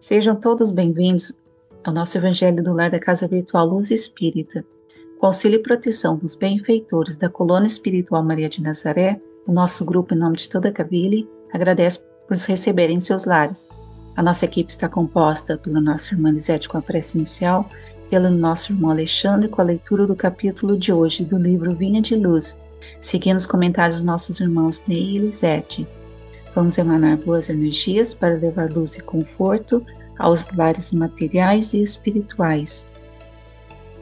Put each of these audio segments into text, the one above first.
Sejam todos bem-vindos ao nosso Evangelho do Lar da Casa Virtual Luz Espírita. Com auxílio e proteção dos benfeitores da Colônia Espiritual Maria de Nazaré, o nosso grupo, em nome de toda a Cavile, agradece por nos receberem em seus lares. A nossa equipe está composta pela nossa irmã Lisete com a prece inicial, pelo nosso irmão Alexandre com a leitura do capítulo de hoje do livro Vinha de Luz, seguindo os comentários dos nossos irmãos Ney e Lisete. Vamos emanar boas energias para levar luz e conforto aos lares materiais e espirituais,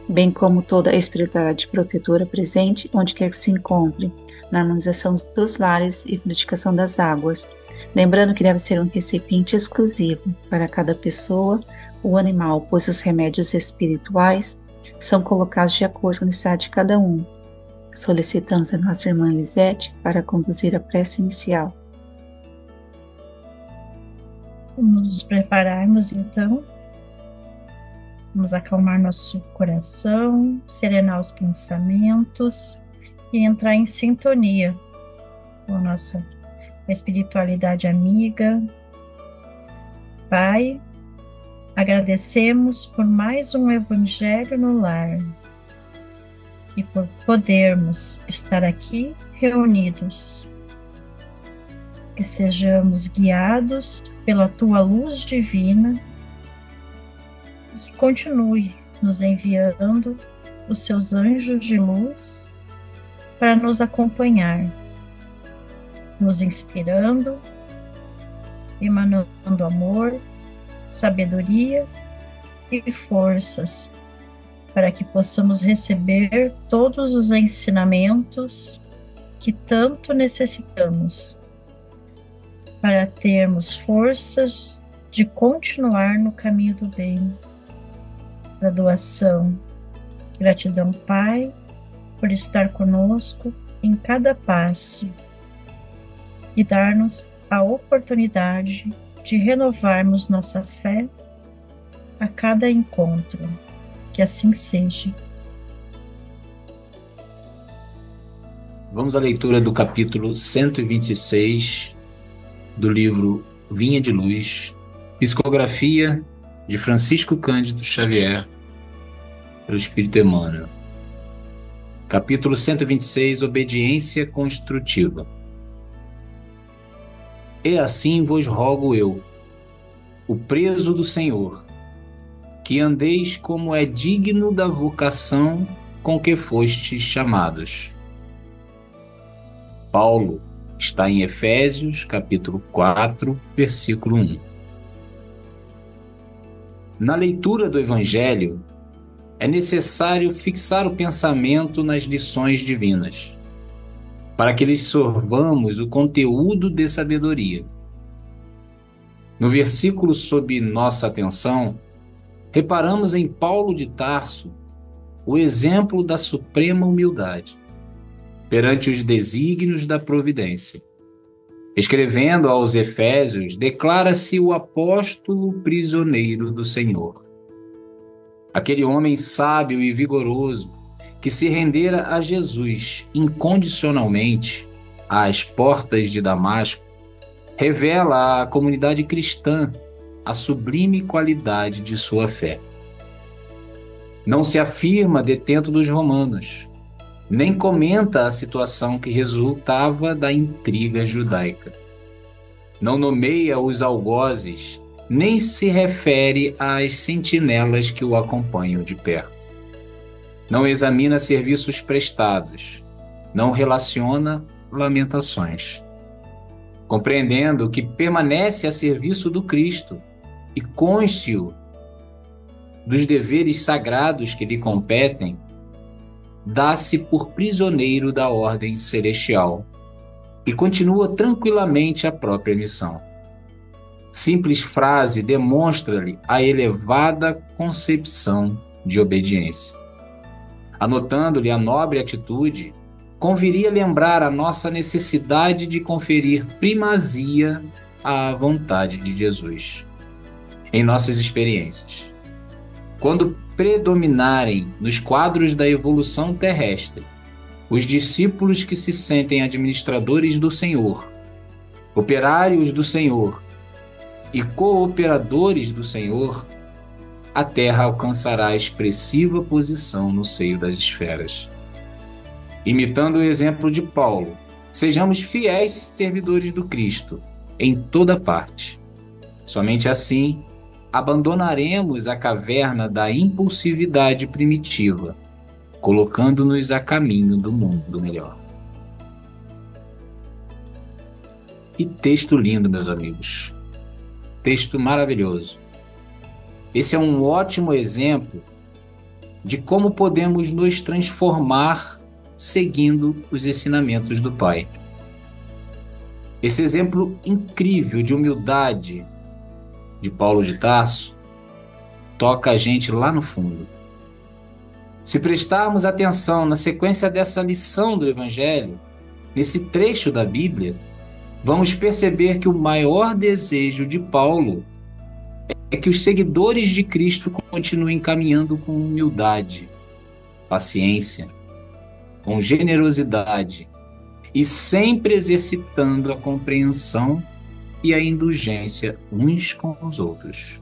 bem como toda a espiritualidade protetora presente onde quer que se encontre, na harmonização dos lares e fluidificação das águas, lembrando que deve ser um recipiente exclusivo para cada pessoa ou animal, pois os remédios espirituais são colocados de acordo com a necessidade de cada um. Solicitamos a nossa irmã Lisete para conduzir a prece inicial. Vamos nos prepararmos então, vamos acalmar nosso coração, serenar os pensamentos e entrar em sintonia com a nossa espiritualidade amiga. Pai, agradecemos por mais um Evangelho no lar e por podermos estar aqui reunidos. Que sejamos guiados pela Tua luz divina e que continue nos enviando os Seus anjos de luz para nos acompanhar, nos inspirando, emanando amor, sabedoria e forças para que possamos receber todos os ensinamentos que tanto necessitamos, para termos forças de continuar no caminho do bem, da doação. Gratidão, Pai, por estar conosco em cada passo e dar-nos a oportunidade de renovarmos nossa fé a cada encontro. Que assim seja. Vamos à leitura do capítulo 126 do livro Vinha de Luz, psicografia de Francisco Cândido Xavier, pelo Espírito Emmanuel. Capítulo 126, Obediência Construtiva. E assim vos rogo eu, o preso do Senhor, que andeis como é digno da vocação com que fostes chamados. Paulo está em Efésios, capítulo 4, versículo 1. Na leitura do Evangelho, é necessário fixar o pensamento nas lições divinas, para que lhes sorvamos o conteúdo de sabedoria. No versículo sob nossa atenção, reparamos em Paulo de Tarso o exemplo da suprema humildade perante os desígnios da providência. Escrevendo aos Efésios, declara-se o apóstolo prisioneiro do Senhor. Aquele homem sábio e vigoroso que se rendera a Jesus incondicionalmente às portas de Damasco, revela à comunidade cristã a sublime qualidade de sua fé. Não se afirma detento dos romanos, nem comenta a situação que resultava da intriga judaica. Não nomeia os algozes, nem se refere às sentinelas que o acompanham de perto. Não examina serviços prestados, não relaciona lamentações. Compreendendo que permanece a serviço do Cristo e cônscio dos deveres sagrados que lhe competem, dá-se por prisioneiro da ordem celestial e continua tranquilamente a própria missão. Simples frase demonstra-lhe a elevada concepção de obediência. Anotando-lhe a nobre atitude, conviria lembrar a nossa necessidade de conferir primazia à vontade de Jesus em nossas experiências. Quando predominarem nos quadros da evolução terrestre os discípulos que se sentem administradores do Senhor, operários do Senhor, e cooperadores do Senhor, a Terra alcançará expressiva posição no seio das esferas. Imitando o exemplo de Paulo, sejamos fiéis servidores do Cristo em toda parte. Somente assim abandonaremos a caverna da impulsividade primitiva, colocando-nos a caminho do mundo melhor. Que texto lindo, meus amigos. Texto maravilhoso. Esse é um ótimo exemplo de como podemos nos transformar seguindo os ensinamentos do Pai. Esse exemplo incrível de humildade de Paulo de Tarso toca a gente lá no fundo. Se prestarmos atenção na sequência dessa lição do Evangelho, nesse trecho da Bíblia, vamos perceber que o maior desejo de Paulo é que os seguidores de Cristo continuem caminhando com humildade, paciência, com generosidade e sempre exercitando a compreensão e a indulgência uns com os outros.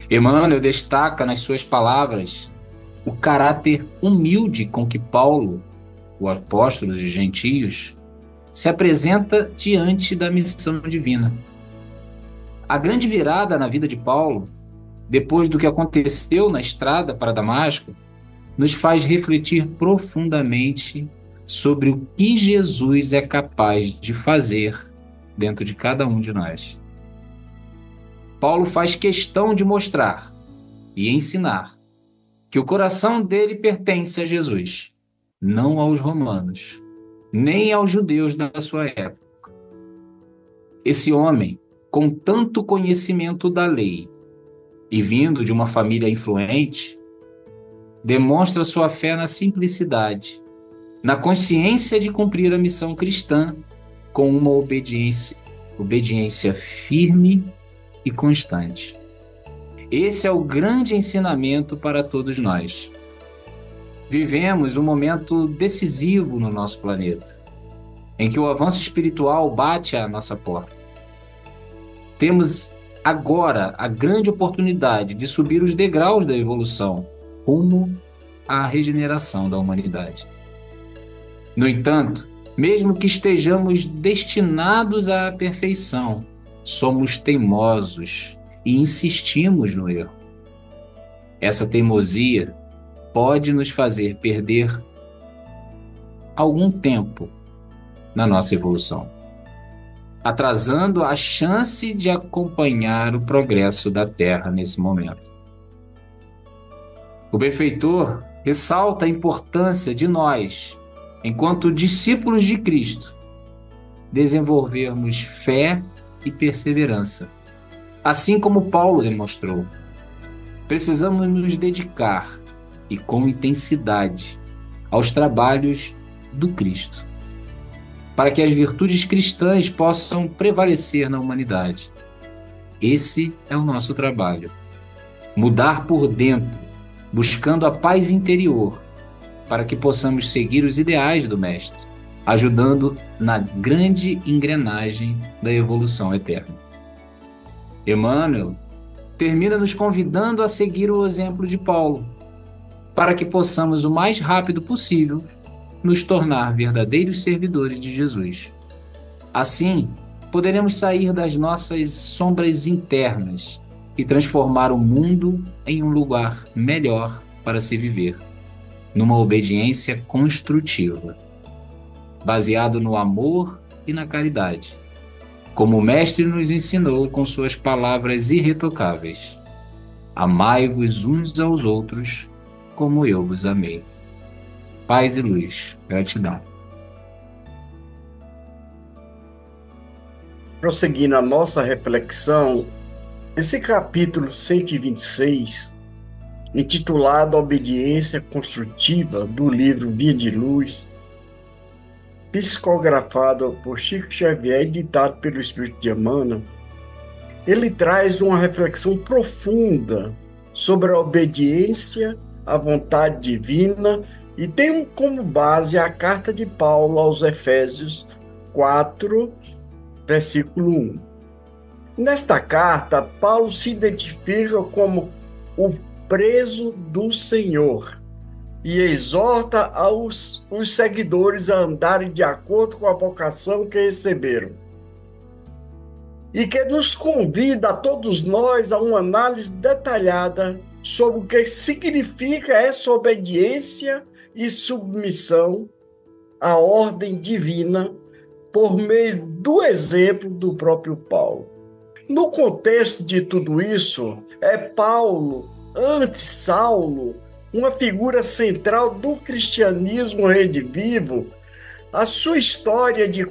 Emmanuel destaca nas suas palavras o caráter humilde com que Paulo, o apóstolo dos gentios, se apresenta diante da missão divina. A grande virada na vida de Paulo, depois do que aconteceu na estrada para Damasco, nos faz refletir profundamente sobre o que Jesus é capaz de fazer dentro de cada um de nós. Paulo faz questão de mostrar e ensinar que o coração dele pertence a Jesus, não aos romanos, nem aos judeus da sua época. Esse homem, com tanto conhecimento da lei e vindo de uma família influente, demonstra sua fé na simplicidade, na consciência de cumprir a missão cristã com uma obediência firme e constante. Esse é o grande ensinamento para todos nós. Vivemos um momento decisivo no nosso planeta, em que o avanço espiritual bate à nossa porta. Temos agora a grande oportunidade de subir os degraus da evolução rumo à regeneração da humanidade. No entanto, mesmo que estejamos destinados à perfeição, somos teimosos e insistimos no erro. Essa teimosia pode nos fazer perder algum tempo na nossa evolução, atrasando a chance de acompanhar o progresso da Terra nesse momento. O benfeitor ressalta a importância de nós, enquanto discípulos de Cristo, desenvolvermos fé e perseverança, assim como Paulo demonstrou. Precisamos nos dedicar, e com intensidade, aos trabalhos do Cristo, para que as virtudes cristãs possam prevalecer na humanidade. Esse é o nosso trabalho. Mudar por dentro, buscando a paz interior, para que possamos seguir os ideais do Mestre, ajudando na grande engrenagem da evolução eterna. Emmanuel termina nos convidando a seguir o exemplo de Paulo, para que possamos o mais rápido possível nos tornar verdadeiros servidores de Jesus. Assim, poderemos sair das nossas sombras internas e transformar o mundo em um lugar melhor para se viver, numa obediência construtiva, baseado no amor e na caridade, como o Mestre nos ensinou com suas palavras irretocáveis: amai-vos uns aos outros como eu vos amei. Paz e luz. Gratidão. Prosseguindo a nossa reflexão, esse capítulo 126, intitulado Obediência Construtiva, do livro Via de Luz, psicografado por Chico Xavier e ditado pelo Espírito de Emmanuel, ele traz uma reflexão profunda sobre a obediência à vontade divina e tem como base a carta de Paulo aos Efésios 4, versículo 1. Nesta carta, Paulo se identifica como o preso do Senhor e exorta os seguidores a andarem de acordo com a vocação que receberam. E que nos convida a todos nós a uma análise detalhada sobre o que significa essa obediência e submissão à ordem divina por meio do exemplo do próprio Paulo. No contexto de tudo isso, é Paulo, antes Saulo, uma figura central do cristianismo redivivo. A sua história de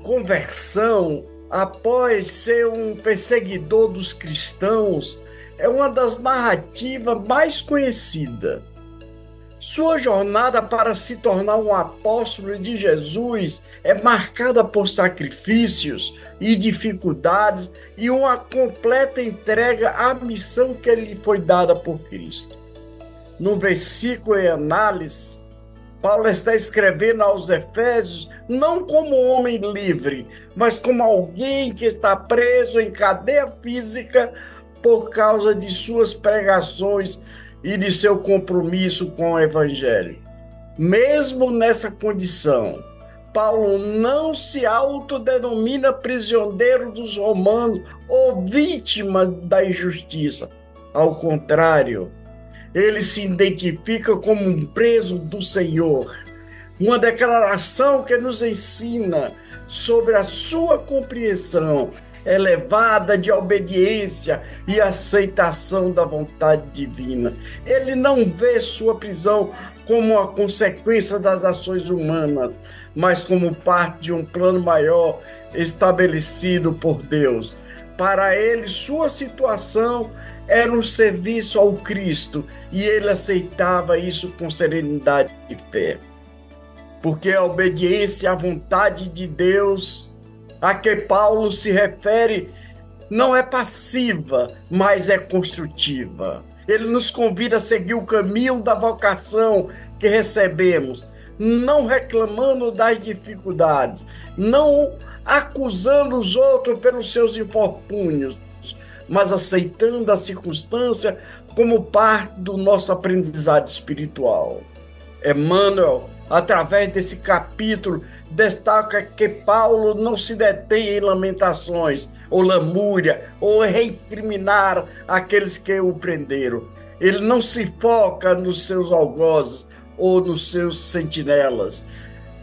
conversão após ser um perseguidor dos cristãos é uma das narrativas mais conhecidas. Sua jornada para se tornar um apóstolo de Jesus é marcada por sacrifícios e dificuldades e uma completa entrega à missão que lhe foi dada por Cristo. No versículo em análise, Paulo está escrevendo aos Efésios não como homem livre, mas como alguém que está preso em cadeia física por causa de suas pregações e de seu compromisso com o Evangelho. Mesmo nessa condição, Paulo não se autodenomina prisioneiro dos romanos ou vítima da injustiça. Ao contrário, ele se identifica como um preso do Senhor. Uma declaração que nos ensina sobre a sua compreensão elevada de obediência e aceitação da vontade divina. Ele não vê sua prisão como uma consequência das ações humanas, mas como parte de um plano maior estabelecido por Deus. Para ele, sua situação era um serviço ao Cristo e ele aceitava isso com serenidade e fé. Porque a obediência à vontade de Deus a que Paulo se refere não é passiva, mas é construtiva. Ele nos convida a seguir o caminho da vocação que recebemos, não reclamando das dificuldades, não acusando os outros pelos seus infortúnios, mas aceitando a circunstância como parte do nosso aprendizado espiritual. Emmanuel, através desse capítulo, destaca que Paulo não se detém em lamentações, ou lamúria, ou recriminar aqueles que o prenderam. Ele não se foca nos seus algozes ou nos seus sentinelas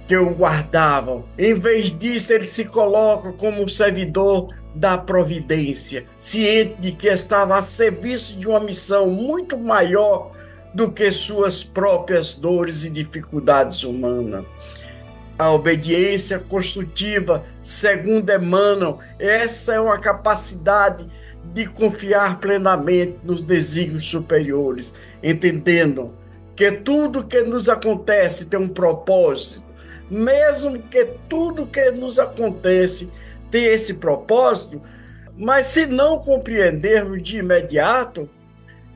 que o guardavam. Em vez disso, ele se coloca como um servidor da providência, ciente de que estava a serviço de uma missão muito maior do que suas próprias dores e dificuldades humanas. A obediência construtiva, segundo Emmanuel, essa é uma capacidade de confiar plenamente nos desígnios superiores, entendendo que tudo que nos acontece tem um propósito, mesmo que tudo que nos acontece tem esse propósito, mas se não compreendermos de imediato,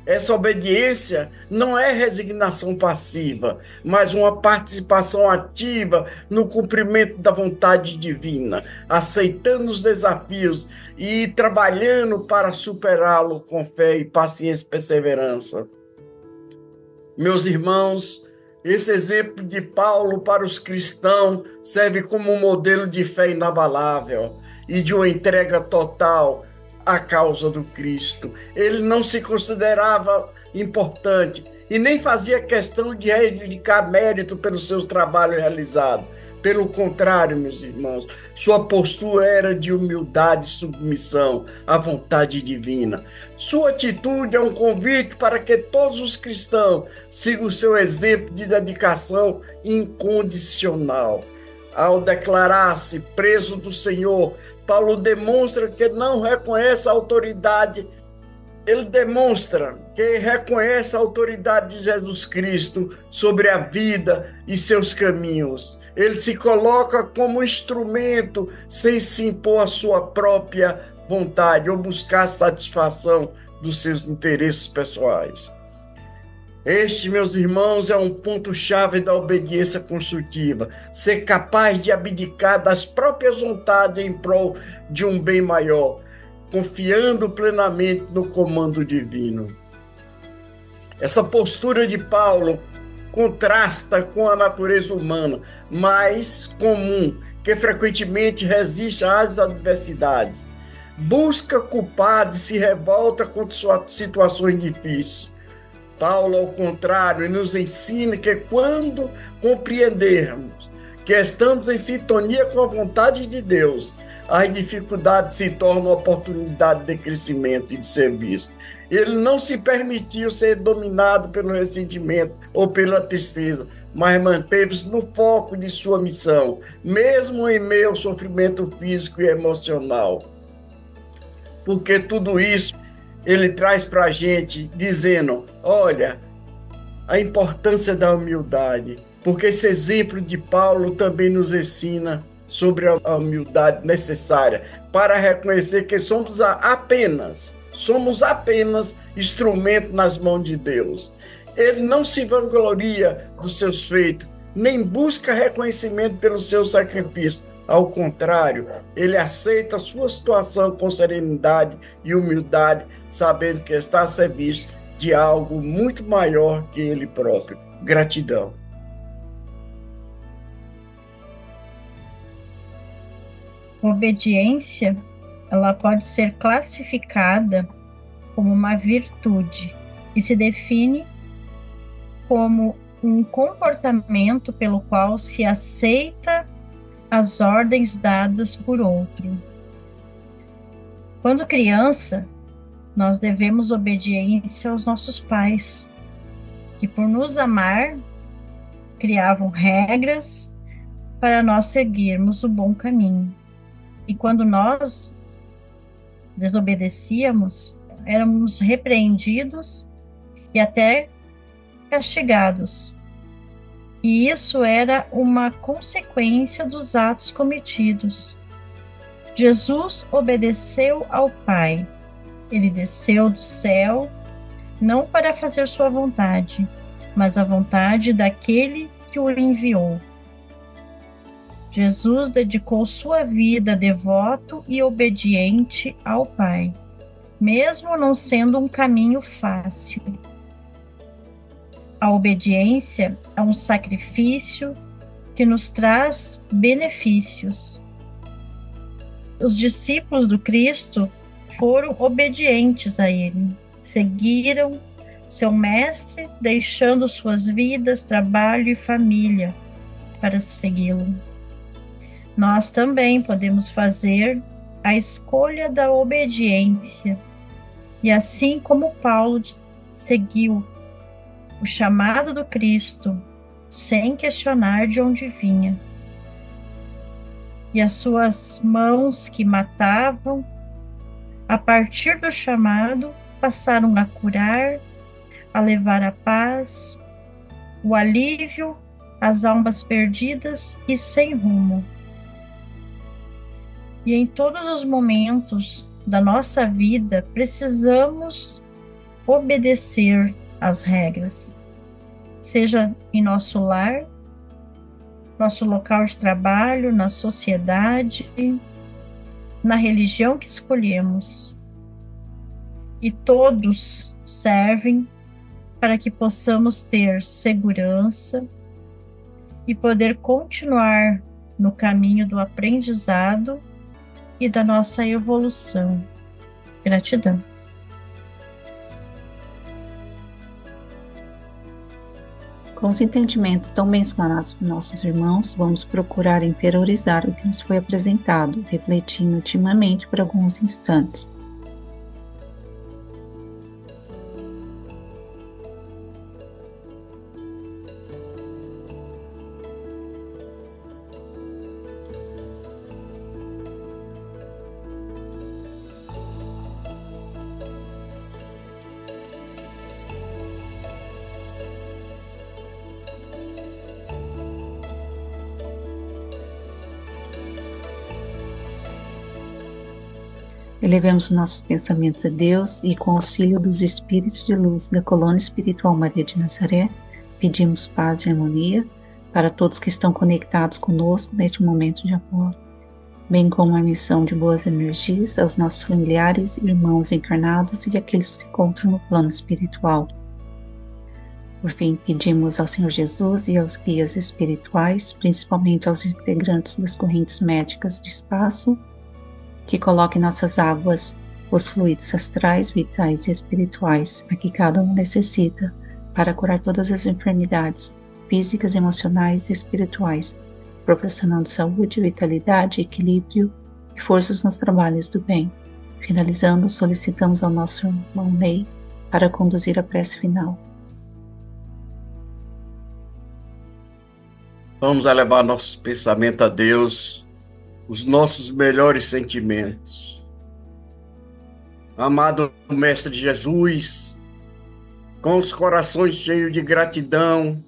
essa obediência não é resignação passiva, mas uma participação ativa no cumprimento da vontade divina, aceitando os desafios e trabalhando para superá-lo com fé e paciência e perseverança. Meus irmãos, esse exemplo de Paulo para os cristãos serve como um modelo de fé inabalável e de uma entrega total a causa do Cristo. Ele não se considerava importante e nem fazia questão de reivindicar mérito pelos seus trabalhos realizados. Pelo contrário, meus irmãos, sua postura era de humildade e submissão à vontade divina. Sua atitude é um convite para que todos os cristãos sigam o seu exemplo de dedicação incondicional. Ao declarar-se preso do Senhor, Paulo demonstra que não reconhece a autoridade. Ele demonstra que reconhece a autoridade de Jesus Cristo sobre a vida e seus caminhos. Ele se coloca como instrumento sem se impor a sua própria vontade ou buscar satisfação dos seus interesses pessoais. Este, meus irmãos, é um ponto-chave da obediência construtiva. Ser capaz de abdicar das próprias vontades em prol de um bem maior. confiando plenamente no comando divino. Essa postura de Paulo contrasta com a natureza humana mais comum, que frequentemente resiste às adversidades. Busca culpados e se revolta contra suas situações difíceis. Paulo, ao contrário, nos ensina que quando compreendermos que estamos em sintonia com a vontade de Deus, as dificuldades se tornam oportunidade de crescimento e de serviço. Ele não se permitiu ser dominado pelo ressentimento ou pela tristeza, mas manteve-se no foco de sua missão, mesmo em meio ao sofrimento físico e emocional. Porque tudo isso ele traz para a gente, dizendo, olha, a importância da humildade, porque esse exemplo de Paulo também nos ensina sobre a humildade necessária para reconhecer que somos apenas instrumento nas mãos de Deus. Ele não se vangloria dos seus feitos, nem busca reconhecimento pelo seu sacrifício. Ao contrário, ele aceita a sua situação com serenidade e humildade, sabendo que está a serviço de algo muito maior que ele próprio. Gratidão. Obediência, ela pode ser classificada como uma virtude e se define como um comportamento pelo qual se aceita as ordens dadas por outro. Quando criança, nós devemos obediência aos nossos pais, que por nos amar, criavam regras para nós seguirmos o bom caminho. E quando nós desobedecíamos, éramos repreendidos e até castigados. E isso era uma consequência dos atos cometidos. Jesus obedeceu ao Pai. Ele desceu do céu, não para fazer sua vontade, mas a vontade daquele que o enviou. Jesus dedicou sua vida devoto e obediente ao Pai, mesmo não sendo um caminho fácil. A obediência é um sacrifício que nos traz benefícios. Os discípulos do Cristo foram obedientes a Ele, seguiram seu mestre, deixando suas vidas, trabalho e família para segui-lo. Nós também podemos fazer a escolha da obediência, e assim como Paulo seguiu o chamado do Cristo, sem questionar de onde vinha, e as suas mãos que matavam, a partir do chamado, passaram a curar, a levar a paz, o alívio às almas perdidas e sem rumo. E em todos os momentos da nossa vida, precisamos obedecer às regras, seja em nosso lar, nosso local de trabalho, na sociedade, na religião que escolhemos. E todos servem para que possamos ter segurança e poder continuar no caminho do aprendizado e da nossa evolução. Gratidão. Com os entendimentos tão mencionados por nossos irmãos, vamos procurar interiorizar o que nos foi apresentado, refletindo ultimamente por alguns instantes. Elevemos nossos pensamentos a Deus e, com o auxílio dos espíritos de luz da Colônia Espiritual Maria de Nazaré, pedimos paz e harmonia para todos que estão conectados conosco neste momento de amor. bem como a emissão de boas energias aos nossos familiares, irmãos encarnados e aqueles que se encontram no plano espiritual. Por fim, pedimos ao Senhor Jesus e aos guias espirituais, principalmente aos integrantes das correntes médicas do espaço, que coloquem em nossas águas os fluidos astrais, vitais e espirituais a que cada um necessita para curar todas as enfermidades físicas, emocionais e espirituais, proporcionando saúde, vitalidade, equilíbrio e forças nos trabalhos do bem. Finalizando, solicitamos ao nosso irmão Ney para conduzir a prece final. Vamos elevar nossos pensamentos a Deus, os nossos melhores sentimentos. Amado Mestre Jesus, com os corações cheios de gratidão,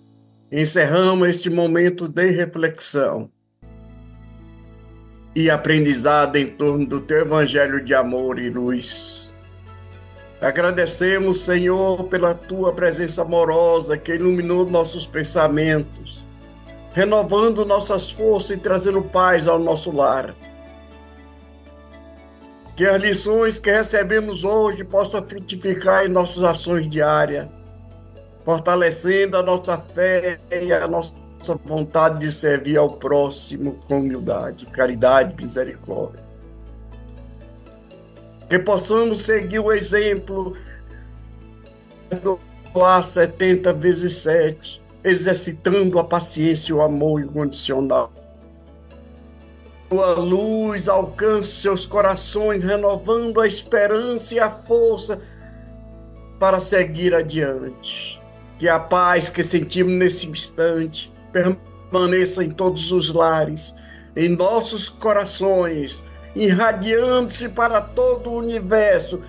encerramos este momento de reflexão e aprendizado em torno do Teu Evangelho de amor e luz. Agradecemos, Senhor, pela Tua presença amorosa que iluminou nossos pensamentos, renovando nossas forças e trazendo paz ao nosso lar. Que as lições que recebemos hoje possam frutificar em nossas ações diárias, fortalecendo a nossa fé e a nossa vontade de servir ao próximo com humildade, caridade e misericórdia. Que possamos seguir o exemplo do doar 70 vezes 7, exercitando a paciência e o amor incondicional. Tua luz alcance seus corações, renovando a esperança e a força para seguir adiante. Que a paz que sentimos nesse instante permaneça em todos os lares, em nossos corações, irradiando-se para todo o universo,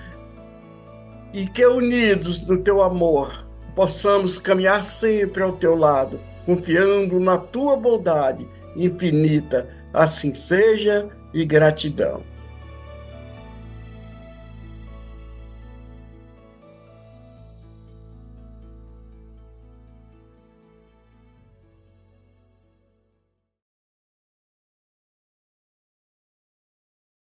e que unidos no Teu amor possamos caminhar sempre ao Teu lado, confiando na Tua bondade infinita. Assim seja, e gratidão.